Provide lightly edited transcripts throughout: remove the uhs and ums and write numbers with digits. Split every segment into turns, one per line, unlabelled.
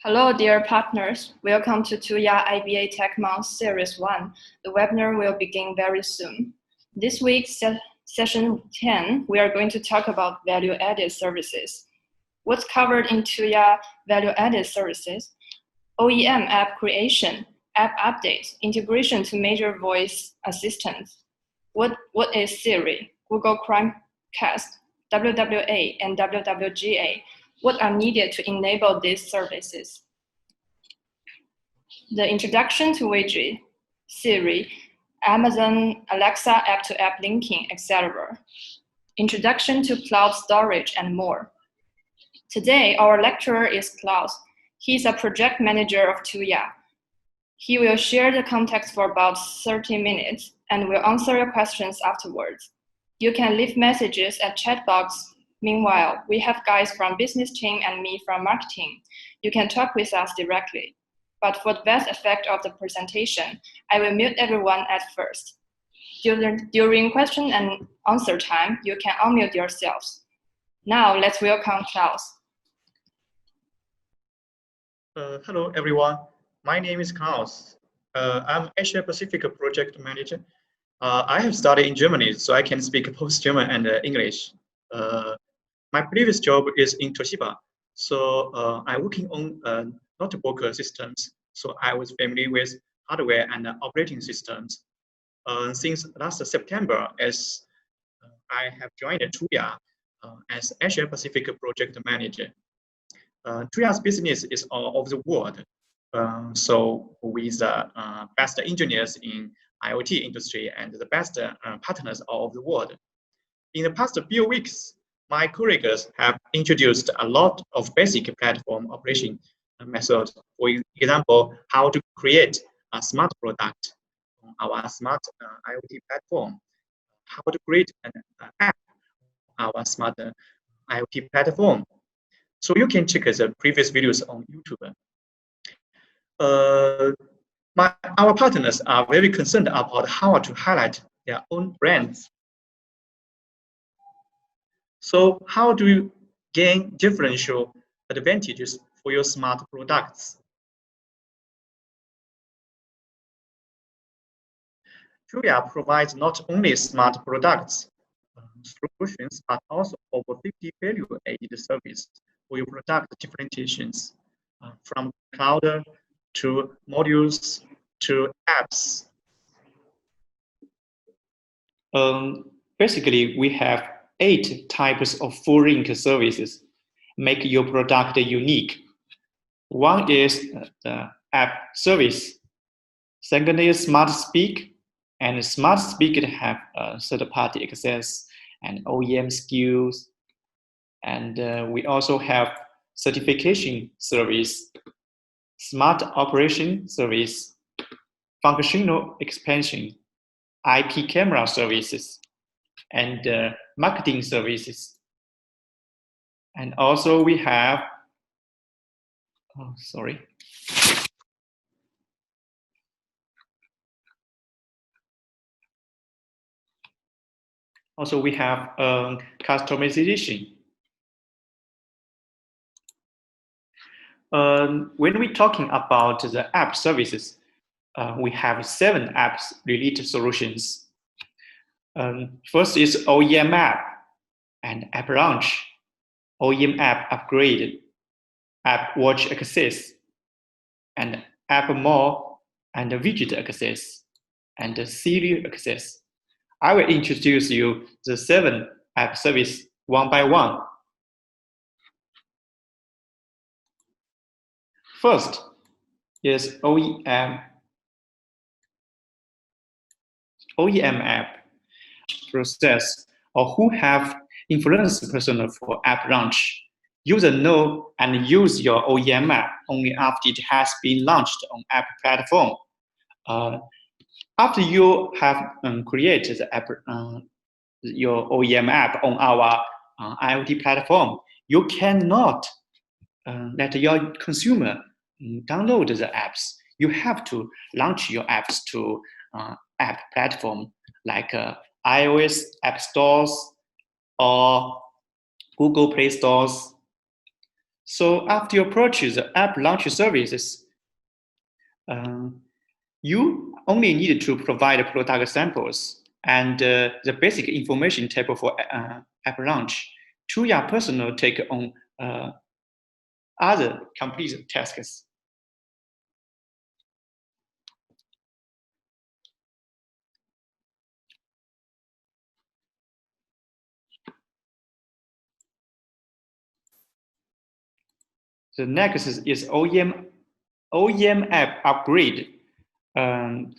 Hello, dear partners. Welcome to Tuya IBA Tech Month Series 1. The webinar will begin very soon. This week's session 10, we are going to talk about value-added services. What's covered in Tuya value-added services? OEM app creation, app updates, integration to major voice assistants. What is Siri, Google Chromecast, WWA, and WWGA? What are needed to enable these services? The introduction to Widget, Siri, Amazon Alexa app-to-app linking, etc. Introduction to cloud storage and more. Today, our lecturer is Klaus. He's a project manager of Tuya. He will share the context for about 30 minutes and will answer your questions afterwards. You can leave messages at chat box. Meanwhile, we have guys from business team and me from marketing. You can talk with us directly. But for the best effect of the presentation, I will mute everyone at first. During question and answer time, you can unmute yourselves. Now, let's welcome Klaus.
Hello, everyone. My name is Klaus. I'm Asia Pacific Project Manager. I have studied in Germany, so I can speak both German and English. My previous job is in Toshiba, so I'm working on notebook systems, so I was familiar with hardware and operating systems. Since last September, as I have joined Tuya as Asia Pacific Project Manager. Tuya's business is all over the world, so with the best engineers in IoT industry and the best partners all over the world. In the past few weeks, my colleagues have introduced a lot of basic platform operation methods. For example, how to create a smart product on our smart IoT platform, how to create an app on our smart IoT platform. So you can check the previous videos on YouTube. Our partners are very concerned about how to highlight their own brands. So how do you gain differential advantages for your smart products? Tuya provides not only smart products solutions, but also over 50 value-added services for your product differentiations, from cloud to modules to apps.
Basically, we have 8 types of full-link services make your product unique. One is the app service. Second is Smart Speak, and Smart Speak have third-party access and OEM skills. And we also have certification service, smart operation service, functional expansion, IP camera services, and marketing services. And also we have, Also we have customization. When we're talking about the app services, we have 7 apps related solutions. First is OEM App and App Launch, OEM App Upgrade, App Watch Access, and App More and Widget Access, and Siri Access. I will introduce you the 7 app service one by one. First is OEM app process, or who have influence person for app launch. User know and use your OEM app only after it has been launched on app platform. After you have created the app, your OEM app on our IoT platform, you cannot let your consumer download the apps. You have to launch your apps to app platform like iOS app stores or Google Play stores. So after you purchase the app launch services, you only need to provide product samples and the basic information table for app launch. Tuya personal take on other complete tasks. The next is OEM app upgrade. During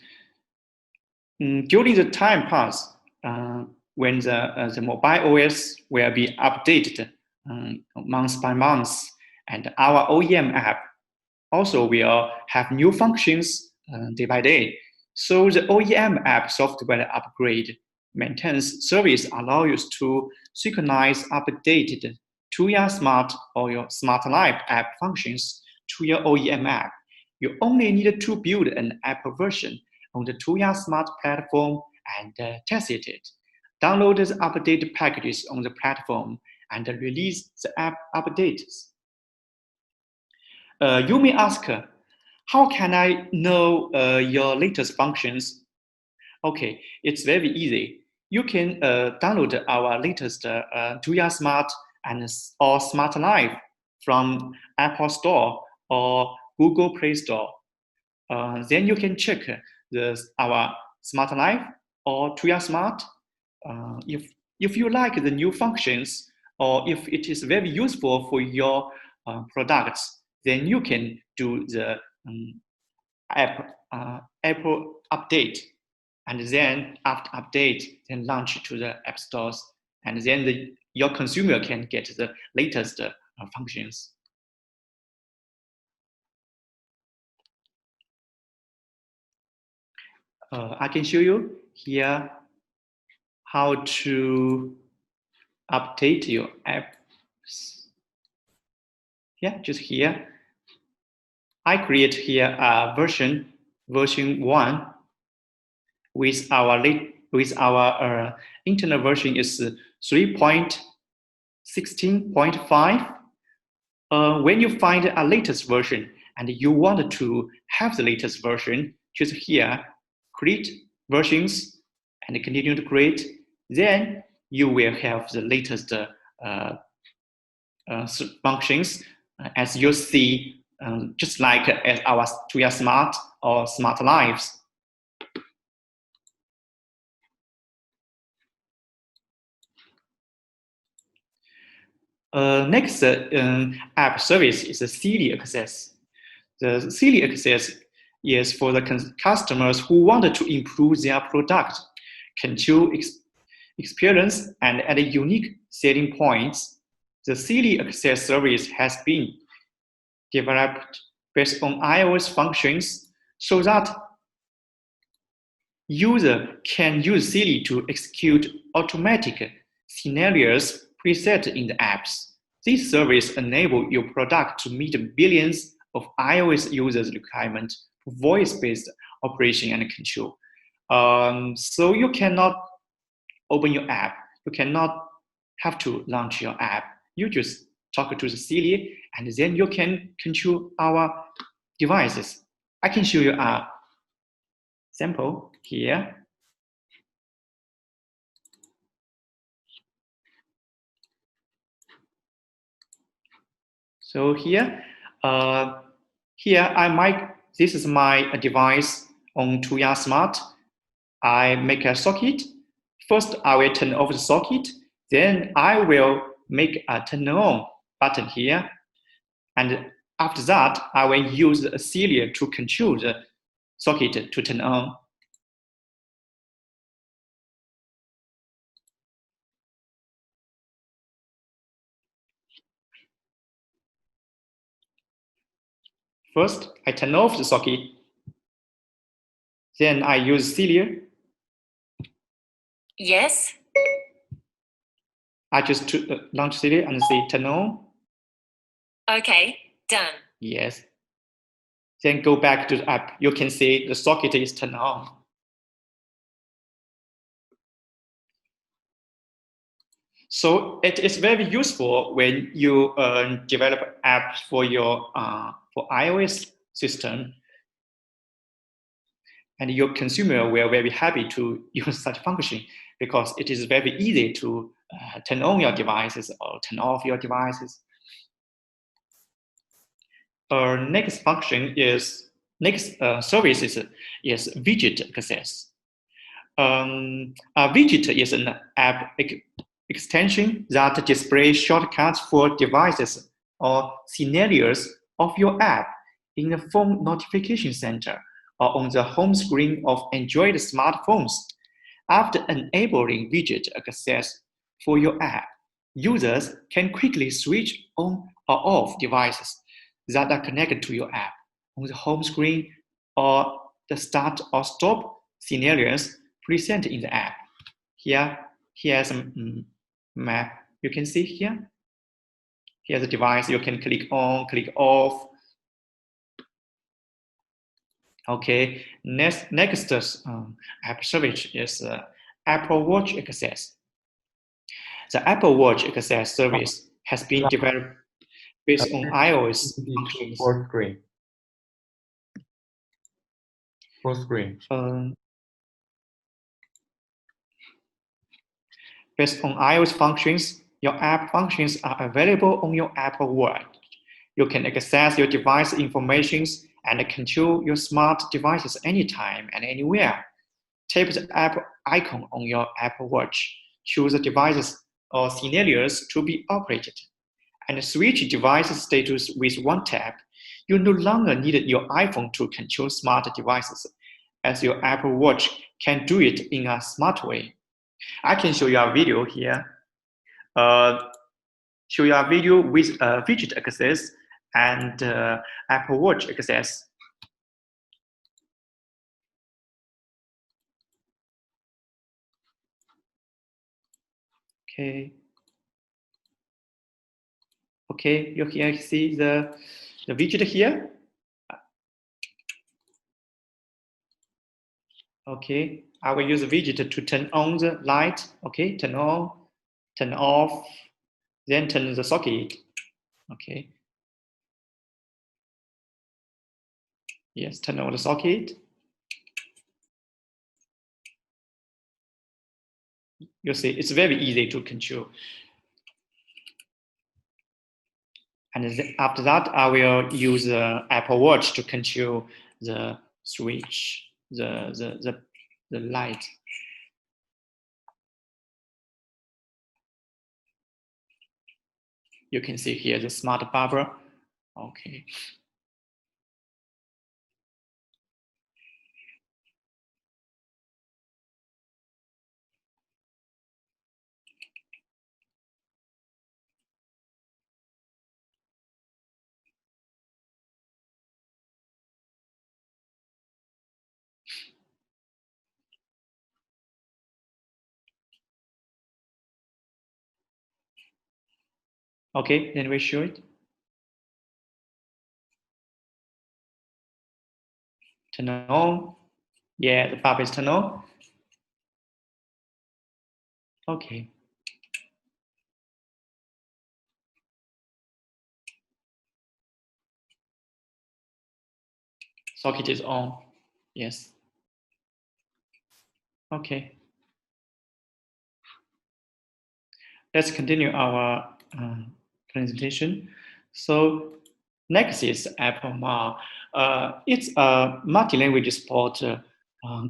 the time pass, when the mobile OS will be updated month by month, and our OEM app also will have new functions day by day. So the OEM app software upgrade maintenance service allows you to synchronize updated Tuya Smart or your Smart Life app functions to your OEM app. You only need to build an app version on the Tuya Smart platform and test it. Download the updated packages on the platform and release the app updates. You may ask, how can I know your latest functions? Okay, it's very easy. You can download our latest Tuya Smart or Smart Life from Apple Store or Google Play Store. Then you can check our Smart Life or Tuya Smart. If you like the new functions or if it is very useful for your products, then you can do the Apple update, and then after update, then launch to the app stores, and then your consumer can get the latest functions. I can show you here how to update your apps. Yeah, just here. I create here a version 1 with our internal version is 3.16.5. When you find a latest version and you want to have the latest version, just here, create versions and continue to create. Then you will have the latest functions as you see, just like as our Tuya Smart or Smart Lives. Next app service is the Silly Access. The Silly Access is for the customers who want to improve their product, control experience, and add unique selling points. The Silly Access service has been developed based on iOS functions so that user can use Silly to execute automatic scenarios preset in the apps. This service enables your product to meet billions of iOS users' requirements for voice-based operation and control. So you cannot open your app. You cannot have to launch your app. You just talk to the Silly, and then you can control our devices. I can show you a sample here. So here, this is my device on Tuya Smart. I make a socket. First, I will turn off the socket. Then I will make a turn on button here. And after that, I will use a Silly to control the socket to turn on. First, I turn off the socket. Then I use Silly.
Yes.
I just launch Silly and say turn on.
Okay, done.
Yes. Then go back to the app. You can see the socket is turned on. So it is very useful when you develop apps for your for iOS system, and your consumer will be very happy to use such function because it is very easy to turn on your devices or turn off your devices. Next services is widget access. A widget is an app extension that displays shortcuts for devices or scenarios of your app in the phone notification center or on the home screen of Android smartphones. After enabling widget access for your app, users can quickly switch on or off devices that are connected to your app on the home screen or the start or stop scenarios present in the app. Here's a map. You can see here. Here's a device you can click on, click off. Okay, next app service is Apple Watch access. The Apple Watch access service has been developed based on iOS functions.
Full screen.
Based on iOS functions, your app functions are available on your Apple Watch. You can access your device information and control your smart devices anytime and anywhere. Tap the app icon on your Apple Watch, choose the devices or scenarios to be operated, and switch device status with one tap. You no longer need your iPhone to control smart devices, as your Apple Watch can do it in a smart way. I can show you a video here. Show you a video with widget access and Apple Watch access. Okay. Okay, you can see the widget here. Okay, I will use the widget to turn on the light. Okay, turn on, turn off, then turn the socket. Okay. Yes, turn on the socket. You see, it's very easy to control. And after that, I will use the Apple Watch to control the switch, the light. You can see here the smart barber. Okay. Okay, then we show it. Turn on. Yeah, the barber is turned on. Okay. Socket is on. Yes. Okay. Let's continue our presentation. So next is Apple Ma. It's a multi-language support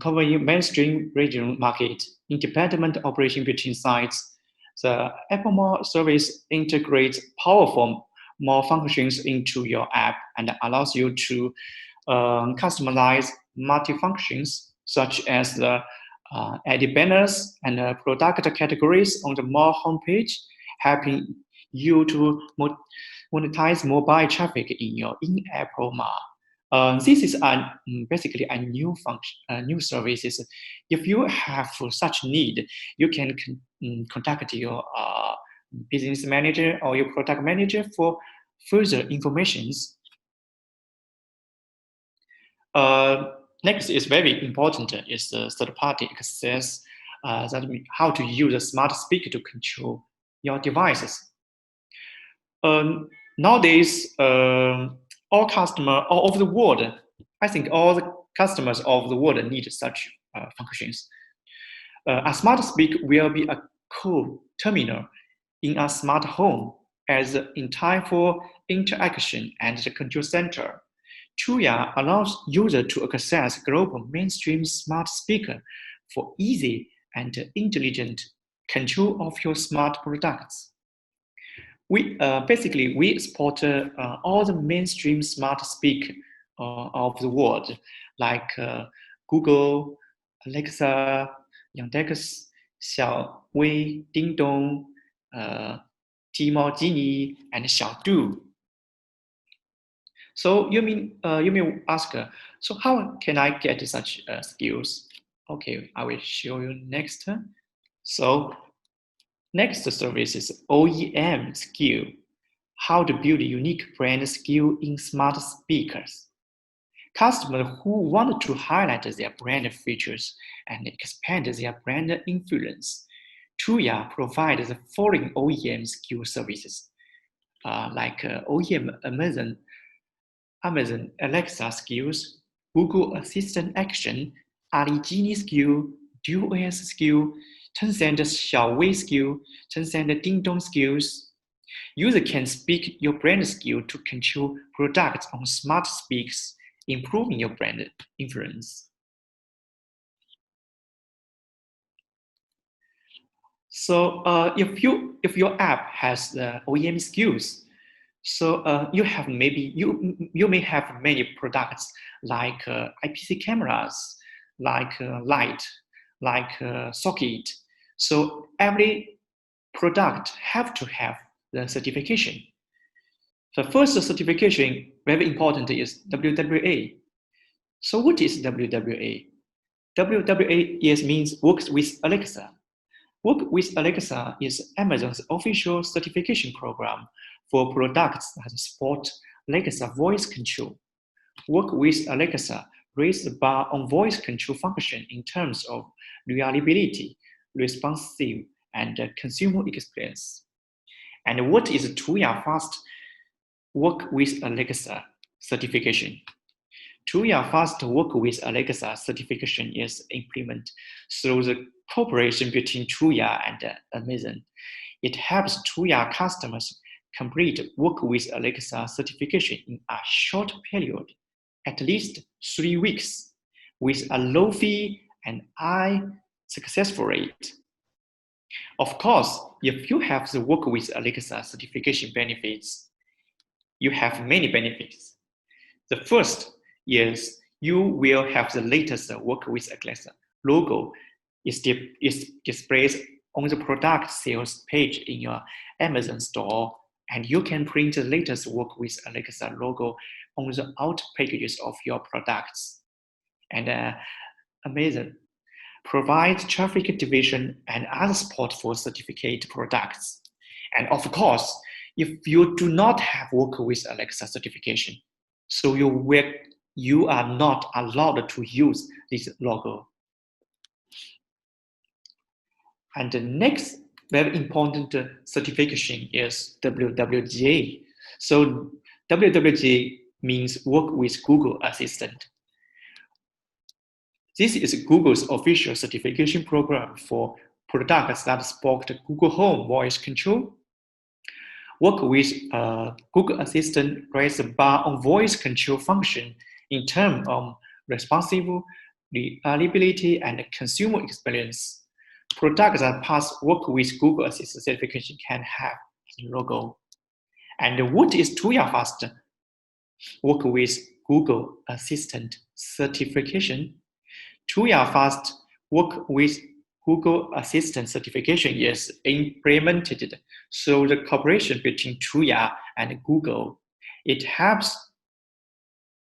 covering mainstream regional market, independent operation between sites. The Apple Ma service integrates powerful more functions into your app and allows you to customize multi-functions such as the add banners and product categories on the more homepage, helping you to monetize mobile traffic in your in-app Ma. This is basically a new function, new services. If you have such need, you can contact your business manager or your product manager for further informations. Next is very important is the third-party access. That means how to use a smart speaker to control your devices. Nowadays, all customers all over the world, I think all the customers of the world need such functions. A smart speaker will be a core terminal in a smart home as in time for interaction and the control center. Tuya allows users to access global mainstream smart speaker for easy and intelligent control of your smart products. We basically we support all the mainstream smart speaker of the world, like Google, Alexa, Yandex, Xiaowei, Ding Dong, Tmall Genie, and Xiaodu. So you may ask, so how can I get such skills? Okay, I will show you next. So next service is OEM skill, how to build a unique brand skill in smart speakers. Customers who want to highlight their brand features and expand their brand influence, Tuya provides the following OEM skill services, like OEM Amazon Alexa skills, Google Assistant Action, Ali Genie skill, DualOS skill, Tencent Xiaowei skill, Tencent Ding Dong skills. User can speak your brand skill to control products on smart speaks, improving your brand influence. So if your app has the OEM skills, so you may have many products like IPC cameras, like light, like socket. So every product have to have the certification. The first certification, very important, is WWA. So what is WWA? WWA means works with Alexa. Work with Alexa is Amazon's official certification program for products that support Alexa voice control. Work with Alexa raise the bar on voice control function in terms of reliability, responsive, and consumer experience. And what is Tuya Fast Work with Alexa certification? Tuya Fast Work with Alexa certification is implemented through the cooperation between Tuya and Amazon. It helps Tuya customers complete Work with Alexa certification in a short period, at least 3 weeks, with a low fee and high success rate. Of course, if you have the Work with Alexa certification benefits, you have many benefits. The first is you will have the latest Work with Alexa logo is displayed on the product sales page in your Amazon store, and you can print the latest Work with Alexa logo on the out pages of your products. And Amazon provides traffic division and other support for certificate products. And of course, if you do not have Work with Alexa certification, so you are not allowed to use this logo. And the next very important certification is WWGA. So WWGA means Work with Google Assistant. This is Google's official certification program for products that support Google Home voice control. Work with Google Assistant raise the bar on voice control function in terms of responsive, reliability, and consumer experience. Products that pass Work with Google Assistant certification can have the logo. And what is Tuya Fast Work with Google Assistant certification? Tuya Fast Work with Google Assistant certification is implemented through the cooperation between Tuya and Google. It helps